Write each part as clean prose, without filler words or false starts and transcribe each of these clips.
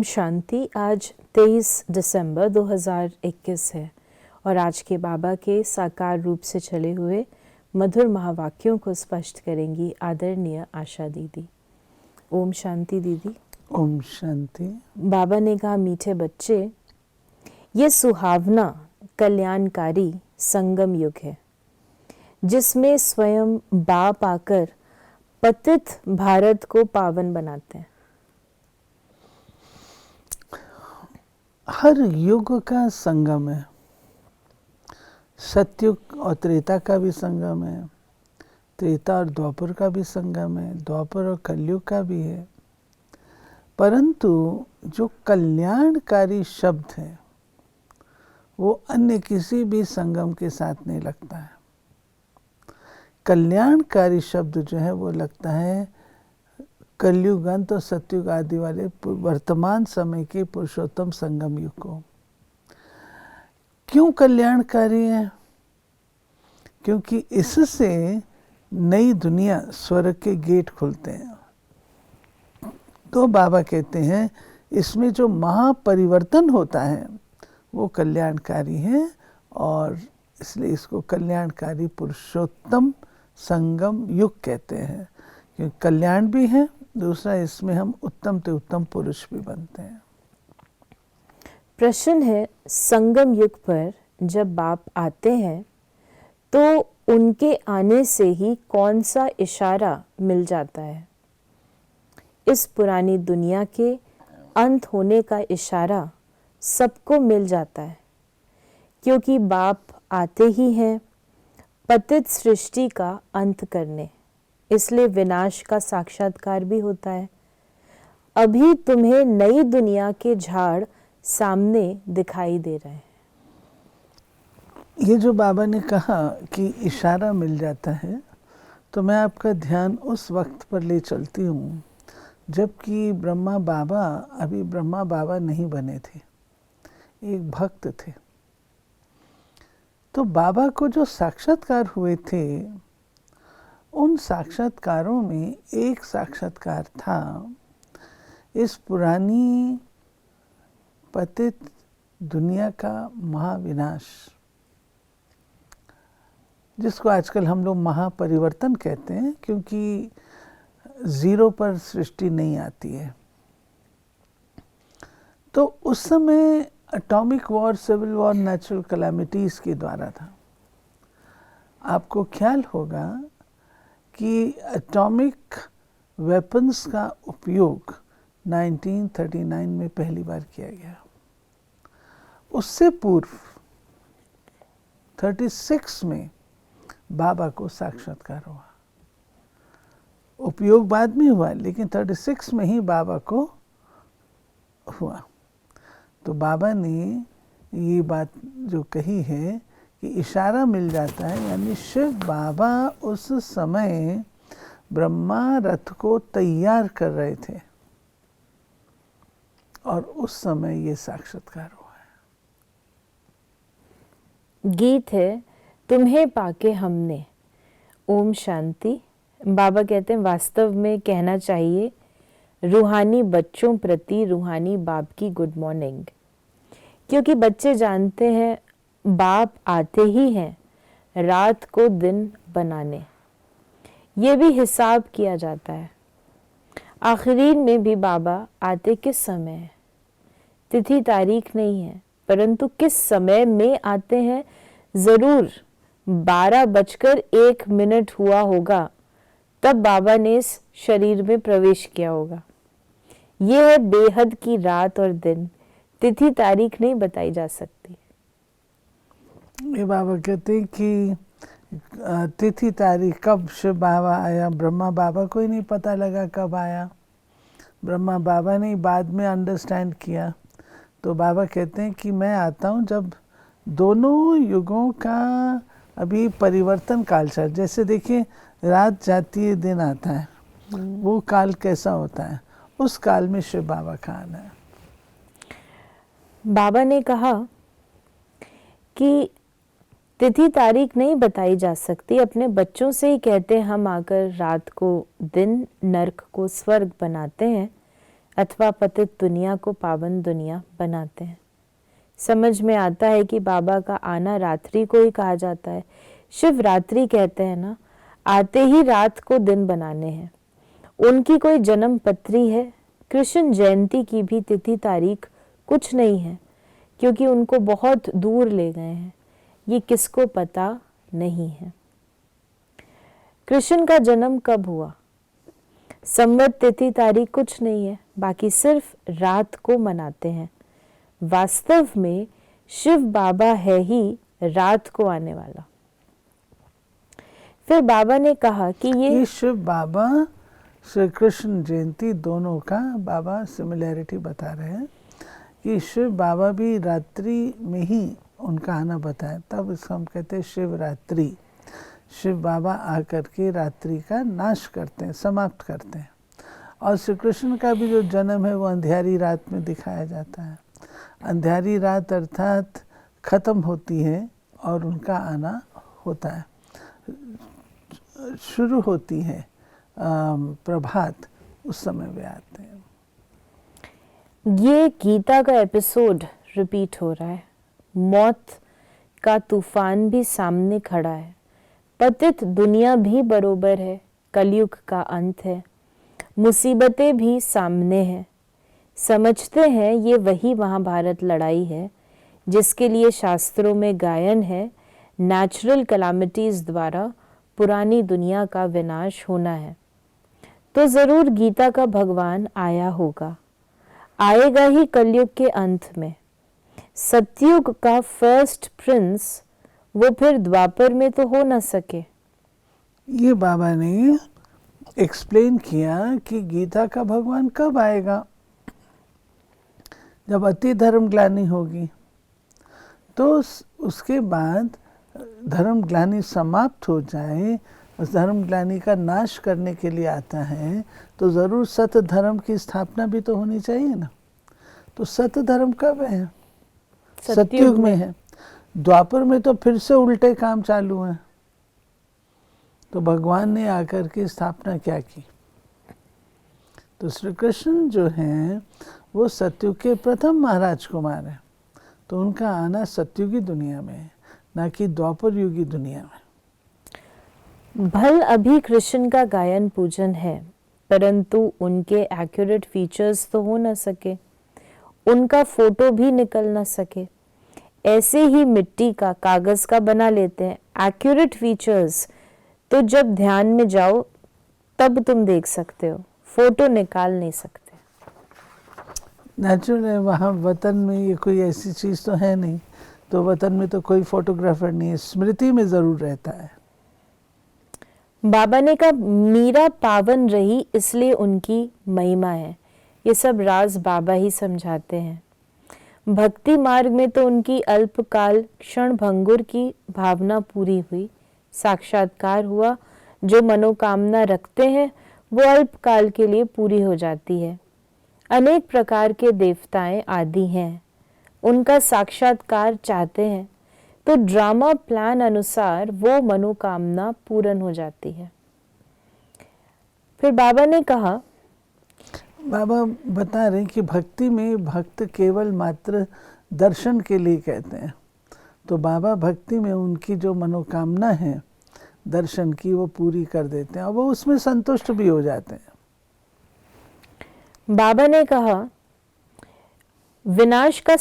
शांति। आज 23 दिसंबर 2021 है और आज के बाबा के साकार रूप से चले हुए मधुर महावाक्यों को स्पष्ट करेंगी आदरणीय आशा दीदी। ओम शांति दीदी। ओम शांति। बाबा ने कहा, मीठे बच्चे, ये सुहावना कल्याणकारी संगम युग है जिसमें स्वयं बाप आकर पतित भारत को पावन बनाते हैं। हर युग का संगम है। सतयुग और त्रेता का भी संगम है, त्रेता और द्वापर का भी संगम है, द्वापर और कलयुग का भी है। परंतु जो कल्याणकारी शब्द है वो अन्य किसी भी संगम के साथ नहीं लगता है। कल्याणकारी शब्द जो है वो लगता है कलयुग अंत और सतयुग आदि वाले वर्तमान समय के पुरुषोत्तम संगम युग को। क्यों कल्याणकारी है? क्योंकि इससे नई दुनिया, स्वर्ग के गेट खुलते हैं। तो बाबा कहते हैं इसमें जो महापरिवर्तन होता है वो कल्याणकारी है और इसलिए इसको कल्याणकारी पुरुषोत्तम संगम युग कहते हैं। क्योंकि कल्याण भी है, दूसरा इसमें हम उत्तम से उत्तम पुरुष भी बनते हैं। प्रश्न है, संगम युग पर जब बाप आते हैं तो उनके आने से ही कौन सा इशारा मिल जाता है? इस पुरानी दुनिया के अंत होने का इशारा सबको मिल जाता है क्योंकि बाप आते ही हैं पतित सृष्टि का अंत करने, इसलिए विनाश का साक्षात्कार भी होता है। अभी तुम्हें नई दुनिया के झाड़ सामने दिखाई दे रहे हैं। ये जो बाबा ने कहा कि इशारा मिल जाता है, तो मैं आपका ध्यान उस वक्त पर ले चलती हूँ जबकि ब्रह्मा बाबा अभी ब्रह्मा बाबा नहीं बने थे, एक भक्त थे। तो बाबा को जो साक्षात्कार हुए थे उन साक्षात्कारों में एक साक्षात्कार था इस पुरानी पतित दुनिया का महाविनाश, जिसको आजकल हम लोग महापरिवर्तन कहते हैं, क्योंकि जीरो पर सृष्टि नहीं आती है। तो उस समय atomic war, civil war, natural calamities के द्वारा था। आपको ख्याल होगा कि एटॉमिक वेपन्स का उपयोग 1939 में पहली बार किया गया। उससे पूर्व 36 में बाबा को साक्षात्कार हुआ। उपयोग बाद में हुआ लेकिन 36 में ही बाबा को हुआ। तो बाबा ने ये बात जो कही है कि इशारा मिल जाता है, यानी शिव बाबा उस समय ब्रह्मा रथ को तैयार कर रहे थे और उस समय ये साक्षात्कार हुआ है। गीत है, तुम्हें पाके हमने। ओम शांति। बाबा कहते हैं वास्तव में कहना चाहिए रूहानी बच्चों प्रति रूहानी बाप की गुड मॉर्निंग, क्योंकि बच्चे जानते हैं बाप आते ही हैं रात को दिन बनाने। ये भी हिसाब किया जाता है। आखिरीन में भी बाबा आते किस समय है, तिथि तारीख नहीं है, परंतु किस समय में आते हैं ज़रूर 12:01 हुआ होगा, तब बाबा ने इस शरीर में प्रवेश किया होगा। यह है बेहद की रात और दिन, तिथि तारीख नहीं बताई जा सकती। ये बाबा कहते हैं कि तिथि तारीख कब शिव बाबा आया, ब्रह्मा बाबा को ही नहीं पता लगा कब आया। ब्रह्मा बाबा ने बाद में अंडरस्टैंड किया। तो बाबा कहते हैं कि मैं आता हूँ जब दोनों युगों का अभी परिवर्तन काल चल, जैसे देखिए रात जाती है दिन आता है, वो काल कैसा होता है, उस काल में शिव बाबा का आना है। बाबा ने कहा कि तिथि तारीख नहीं बताई जा सकती, अपने बच्चों से ही कहते हैं हम आकर रात को दिन, नर्क को स्वर्ग बनाते हैं। अथवा पतित दुनिया को पावन दुनिया बनाते हैं। समझ में आता है कि बाबा का आना रात्रि को ही कहा जाता है। शिवरात्रि कहते हैं ना, आते ही रात को दिन बनाने हैं। उनकी कोई जन्म पत्री है? कृष्ण जयंती की भी तिथि तारीख कुछ नहीं है, क्योंकि उनको बहुत दूर ले गए हैं। ये किसको पता नहीं है। कृष्ण का जन्म कब हुआ? संवत तिथि तारीख कुछ नहीं है, बाकी सिर्फ रात को मनाते हैं। वास्तव में शिव बाबा है ही रात को आने वाला। फिर बाबा ने कहा कि ये शिव बाबा श्री कृष्ण जयंती दोनों का बाबा सिमिलैरिटी बता रहे हैं कि शिव बाबा भी रात्रि में ही उनका आना बताया, तब इसको हम कहते हैं शिवरात्रि। शिव बाबा आकर के रात्रि का नाश करते हैं, समाप्त करते हैं। और श्री कृष्ण का भी जो जन्म है वो अंधेरी रात में दिखाया जाता है। अंधेरी रात अर्थात खत्म होती है और उनका आना होता है, शुरू होती है प्रभात, उस समय वे आते हैं। ये गीता का एपिसोड रिपीट हो रहा है। मौत का तूफान भी सामने खड़ा है, पतित दुनिया भी बरोबर है, कलयुग का अंत है, मुसीबतें भी सामने हैं। समझते हैं ये वही महाभारत लड़ाई है जिसके लिए शास्त्रों में गायन है, नेचुरल कैलामिटीज द्वारा पुरानी दुनिया का विनाश होना है। तो जरूर गीता का भगवान आया होगा, आएगा ही कलयुग के अंत में। सतयुग का फर्स्ट प्रिंस वो फिर द्वापर में तो हो ना सके। ये बाबा ने एक्सप्लेन किया कि गीता का भगवान कब आएगा, जब अति धर्म ग्लानि होगी, तो उसके बाद धर्म ग्लानि समाप्त हो जाए, उस धर्म ग्लानि का नाश करने के लिए आता है, तो ज़रूर सत्य धर्म की स्थापना भी तो होनी चाहिए ना। तो सत्य धर्म कब है? सतयुग में है। द्वापर में तो फिर से उल्टे काम चालू हैं। तो भगवान ने आकर के स्थापना क्या की? तो श्री कृष्ण जो हैं वो सतयुग के प्रथम महाराज कुमार हैं, तो उनका आना सतयुगी दुनिया में है, ना कि द्वापर युगी दुनिया में। भल अभी कृष्ण का गायन पूजन है, परंतु उनके एक्यूरेट फीचर्स तो हो न सके, उनका फोटो भी निकल न सके। ऐसे ही मिट्टी का, कागज का बना लेते हैं एक्यूरेट फीचर्स, तो जब ध्यान में जाओ तब तुम देख सकते हो, फोटो निकाल नहीं सकते। नेचुरल है, वहाँ वतन में ये कोई ऐसी चीज़ तो है नहीं, तो वतन में तो कोई फोटोग्राफर नहीं है, स्मृति में ज़रूर रहता है। बाबा ने कहा मीरा पावन रही इसलिए उनकी महिमा है। ये सब राज बाबा ही समझाते हैं। भक्ति मार्ग में तो उनकी अल्पकाल क्षण भंगुर की भावना पूरी हुई, साक्षात्कार हुआ। जो मनोकामना रखते हैं वो अल्पकाल के लिए पूरी हो जाती है। अनेक प्रकार के देवताएं आदि हैं, उनका साक्षात्कार चाहते हैं, तो ड्रामा प्लान अनुसार वो मनोकामना पूर्ण हो जाती है। फिर बाबा ने कहा, बाबा बता रहे हैं कि भक्ति में भक्त केवल मात्र दर्शन के लिए कहते हैं, तो बाबा भक्ति में उनकी जो मनोकामना है दर्शन की वो पूरी कर देते हैं और वो उसमें संतुष्ट भी हो जाते हैं। बाबा ने कहा विनाश का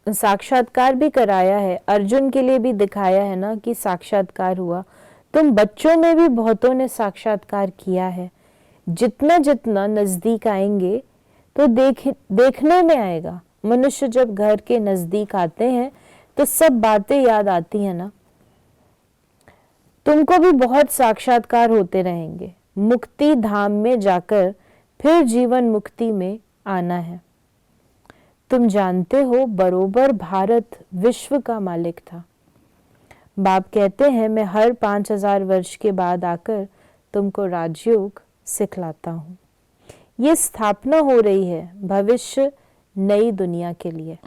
साक्षात्कार भी कराया है, अर्जुन के लिए भी दिखाया है ना कि साक्षात्कार हुआ। तुम बच्चों में भी बहुतों ने साक्षात्कार किया है। जितना जितना नजदीक आएंगे तो देखने में आएगा। मनुष्य जब घर के नजदीक आते हैं तो सब बातें याद आती है ना। तुमको भी बहुत साक्षात्कार होते रहेंगे। मुक्ति धाम में जाकर फिर जीवन मुक्ति में आना है। तुम जानते हो बरोबर भारत विश्व का मालिक था। बाप कहते हैं मैं हर 5000 वर्ष के बाद आकर तुमको राजयोग सिखलाता हूँ। ये स्थापना हो रही है भविष्य नई दुनिया के लिए।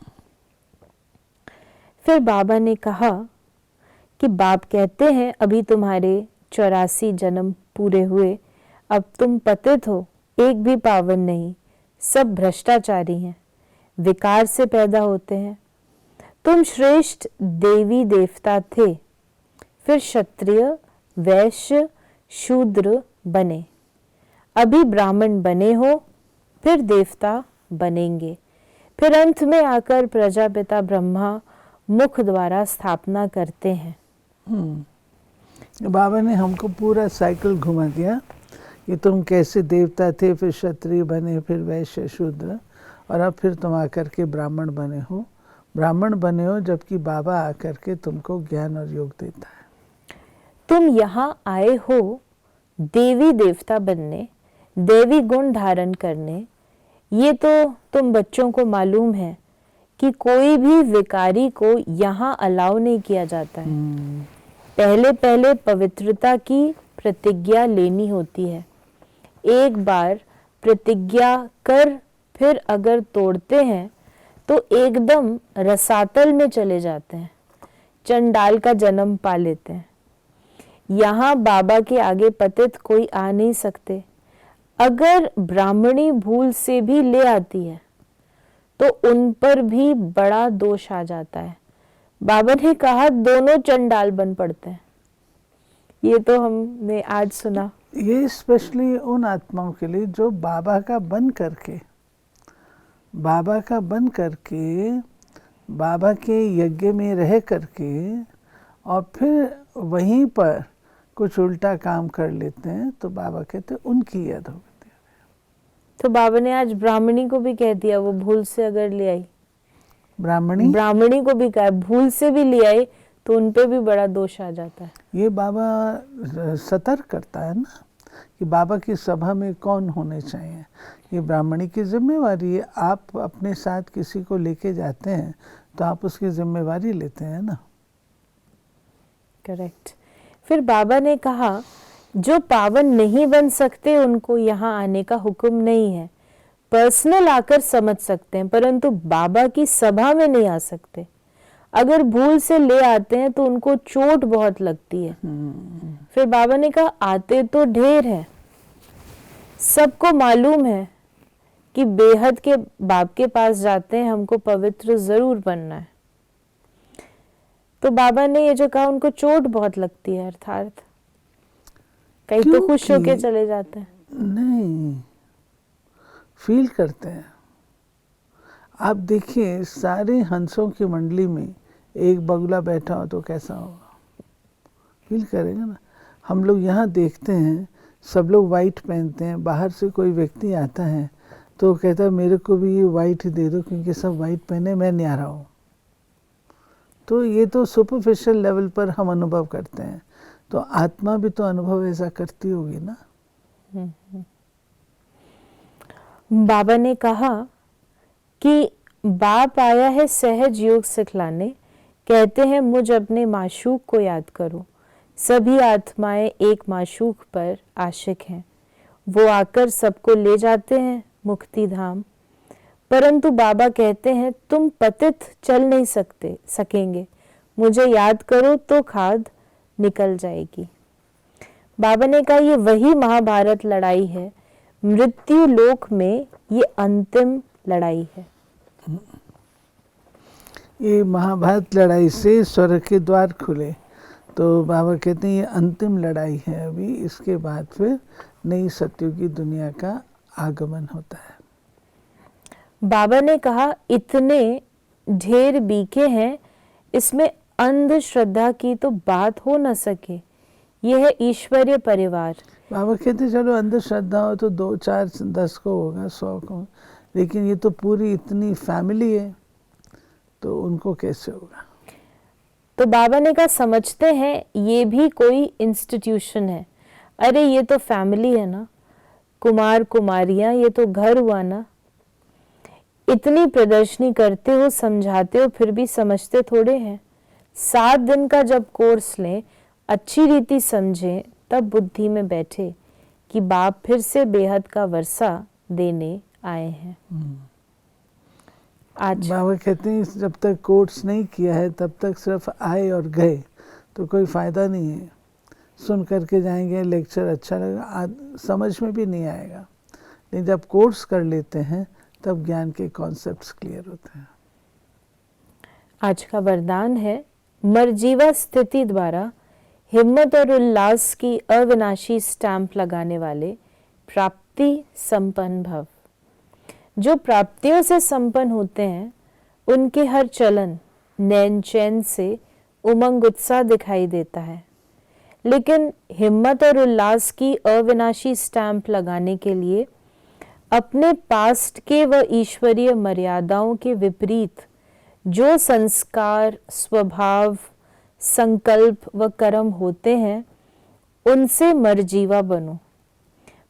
फिर बाबा ने कहा कि बाप कहते हैं अभी तुम्हारे 84 जन्म पूरे हुए, अब तुम पतित हो, एक भी पावन नहीं। सब भ्रष्टाचारी हैं, विकार से पैदा होते हैं। तुम श्रेष्ठ देवी देवता थे, फिर क्षत्रिय, वैश्य, शूद्र बने, अभी ब्राह्मण बने हो, फिर देवता बनेंगे, फिर अंत में आकर प्रजापिता ब्रह्मा मुख द्वारा स्थापना करते हैं। बाबा ने हमको पूरा साइकिल घुमा दिया कि तुम कैसे देवता थे, फिर क्षत्रिय बने, फिर वैश्य, शूद्र, और अब फिर तुम आकर के ब्राह्मण बने हो। ब्राह्मण बने हो जबकि बाबा आकर के तुमको ज्ञान और योग देता है। तुम यहाँ आए हो देवी देवता बनने, देवी गुण धारण करने। ये तो तुम बच्चों को मालूम है कि कोई भी विकारी को यहाँ अलाउ नहीं किया जाता है। पहले पहले पवित्रता की प्रतिज्ञा लेनी होती है। एक बार प्रतिज्ञा कर फिर अगर तोड़ते हैं तो एकदम रसातल में चले जाते हैं, चंडाल का जन्म पा लेते हैं। यहाँ बाबा के आगे पतित कोई आ नहीं सकते। अगर ब्राह्मणी भूल से भी ले आती है तो उन पर भी बड़ा दोष आ जाता है। बाबा ने कहा दोनों चंडाल बन पड़ते हैं। ये तो हमने आज सुना। ये स्पेशली उन आत्माओं के लिए जो बाबा का बन करके बाबा के यज्ञ में रह करके और फिर वहीं पर कुछ उल्टा काम कर लेते हैं, तो बाबा कहते हैं उनकी याद होगी। तो बाबा ने आज ब्राह्मणी को भी कह दिया, वो भूल से अगर ले आई, ब्राह्मणी को भी कहा भूल से भी ले आई तो उन पे भी बड़ा दोष आ जाता है। ये बाबा सतर्क करता है ना कि बाबा की सभा में कौन होने चाहिए। ये ब्राह्मणी की जिम्मेवारी है। आप अपने साथ किसी को लेके जाते हैं तो आप उसकी जिम्मेवारी लेते हैं ना। करेक्ट। फिर बाबा ने कहा जो पावन नहीं बन सकते उनको यहाँ आने का हुक्म नहीं है। पर्सनल आकर समझ सकते हैं, परंतु बाबा की सभा में नहीं आ सकते। अगर भूल से ले आते हैं तो उनको चोट बहुत लगती है। फिर बाबा ने कहा आते तो ढेर है, सबको मालूम है कि बेहद के बाप के पास जाते हैं, हमको पवित्र जरूर बनना है। तो बाबा ने ये जो कहा उनको चोट बहुत लगती है, अर्थात कई तो खुश होके चले जाते हैं। नहीं, फील करते हैं। आप देखिए सारे हंसों की मंडली में एक बगुला बैठा हो तो कैसा होगा, फील करेगा ना। हम लोग यहाँ देखते हैं सब लोग वाइट पहनते हैं, बाहर से कोई व्यक्ति आता है तो कहता है मेरे को भी ये वाइट दे दो क्योंकि सब वाइट पहने, मैं न्यारा हूँ। तो ये तो सुपरफिशियल लेवल पर हम अनुभव करते हैं, तो आत्मा भी तो अनुभव ऐसा करती होगी ना। बाबा ने कहा कि बाप आया है सहज योग सिखलाने, कहते हैं मुझ अपने माशूक को याद करो। सभी आत्माएं एक माशूक पर आशिक हैं, वो आकर सबको ले जाते हैं मुक्ति धाम। परंतु बाबा कहते हैं तुम पतित चल नहीं सकेंगे, मुझे याद करो तो खाद निकल जाएगी। बाबा ने कहा ये वही महाभारत लड़ाई है, मृत्यु लोक में ये अंतिम लड़ाई है। ये महाभारत लड़ाई से स्वर्ग के द्वार खुले, तो बाबा कहते हैं ये अंतिम लड़ाई है अभी, इसके बाद फिर नई सत्युगी दुनिया का आगमन होता है। बाबा ने कहा इतने ढेर बीके हैं, इसमें अंधश्रद्धा की तो बात हो न सके। यह है ईश्वरीय परिवार। बाबा कहते चलो अंधश्रद्धा हो तो 2, 4, 10 को होगा, 100 को, लेकिन ये तो पूरी इतनी फैमिली है तो उनको कैसे होगा। तो बाबा ने कहा समझते हैं ये भी कोई इंस्टीट्यूशन है। अरे ये तो फैमिली है ना, कुमार कुमारियां, ये तो घर हुआ ना। इतनी प्रदर्शनी करते हो, समझाते हो, फिर भी समझते थोड़े हैं। 7 दिन का जब कोर्स लें, अच्छी रीति समझें, तब बुद्धि में बैठे कि बाप फिर से बेहद का वर्षा देने आए हैं। आज बाबा कहते हैं जब तक कोर्स नहीं किया है तब तक सिर्फ आए और गए तो कोई फ़ायदा नहीं है। सुन करके जाएंगे, लेक्चर अच्छा लगेगा, समझ में भी नहीं आएगा। नहीं, जब कोर्स कर लेते हैं तब ज्ञान के कॉन्सेप्ट्स क्लियर होते हैं। आज का वरदान है, मरजीवा स्थिति द्वारा हिम्मत और उल्लास की अविनाशी स्टैंप लगाने वाले प्राप्ति संपन्न भव। जो प्राप्तियों से संपन्न होते हैं उनके हर चलन नैन चैन से उमंग उत्साह दिखाई देता है, लेकिन हिम्मत और उल्लास की अविनाशी स्टैंप लगाने के लिए अपने पास्ट के व ईश्वरीय मर्यादाओं के विपरीत जो संस्कार, स्वभाव, संकल्प व कर्म होते हैं उनसे मरजीवा बनो।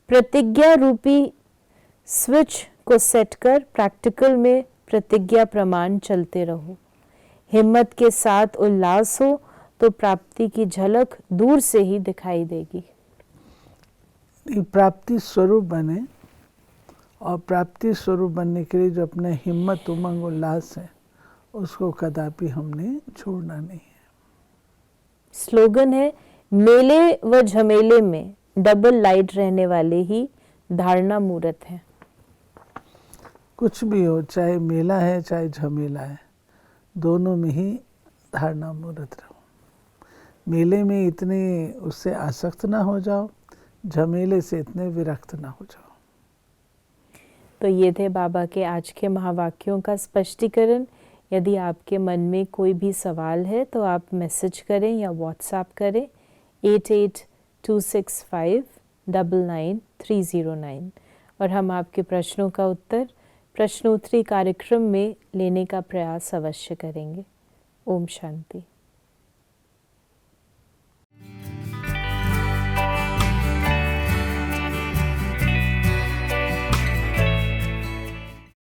प्रतिज्ञा रूपी स्विच को सेट कर प्रैक्टिकल में प्रतिज्ञा प्रमाण चलते रहो। हिम्मत के साथ उल्लास हो तो प्राप्ति की झलक दूर से ही दिखाई देगी। प्राप्ति स्वरूप बने, और प्राप्ति स्वरूप बनने के लिए जो अपने हिम्मत, उमंग, उल्लास है उसको कदापि हमने छोड़ना नहीं है। स्लोगन है, मेले व झमेले में डबल लाइट रहने वाले ही धारणा मूर्त है। कुछ भी हो, चाहे मेला है चाहे झमेला है, दोनों में ही धारणा मूर्त रहो। मेले में इतने उससे आसक्त ना हो जाओ, झमेले से इतने विरक्त ना हो जाओ। तो ये थे बाबा के आज के महावाक्यों का स्पष्टीकरण। यदि आपके मन में कोई भी सवाल है तो आप मैसेज करें या व्हाट्सएप करें 8826599309 और हम आपके प्रश्नों का उत्तर प्रश्नोत्तरी कार्यक्रम में लेने का प्रयास अवश्य करेंगे। ओम शांति।